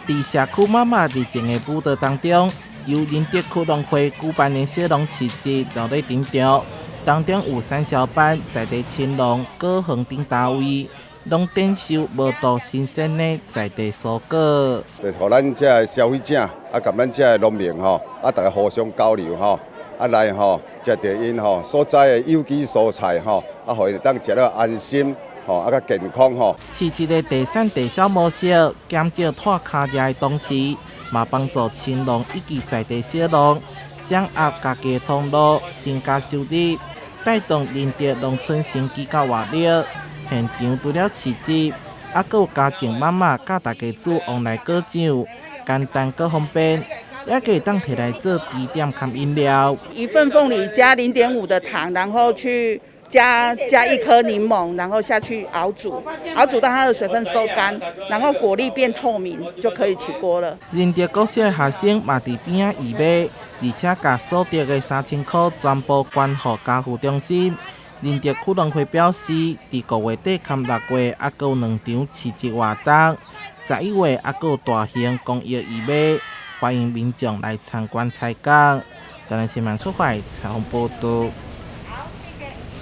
在社区妈妈日前的舞蹈当中，由仁德区农会举办的小农市集热烈登场，当中有产销班在地青农各行顶大位，拢展售无毒新鲜的在地蔬果。就互咱这消费者甲咱这农民大家互相交流来食到因所在的有机蔬菜互因当食了安心较健康市集的地产地销模式，减少拖卡业的同时，嘛帮助青农以及在地小农掌握家己的通路，增加收入，带动仁德农村生机甲活力。现场除了市集，还有家政妈妈教大家煮旺来果酱，简单又方便，也可以当摕来做甜点和饮料。一份凤梨加0.5的糖，然后去加1颗柠檬，然后下去熬煮到它的水分收干，然后果粒变透明，就可以起锅了。仁德国小的学生嘛伫边仔义卖，而且把所得的3000块全部捐予家扶中心。仁德区农会表示，伫5月底和6月还有2场市集活动，11月还有大型公益义卖，欢迎民众来参观采购。台南新闻出发采访报道。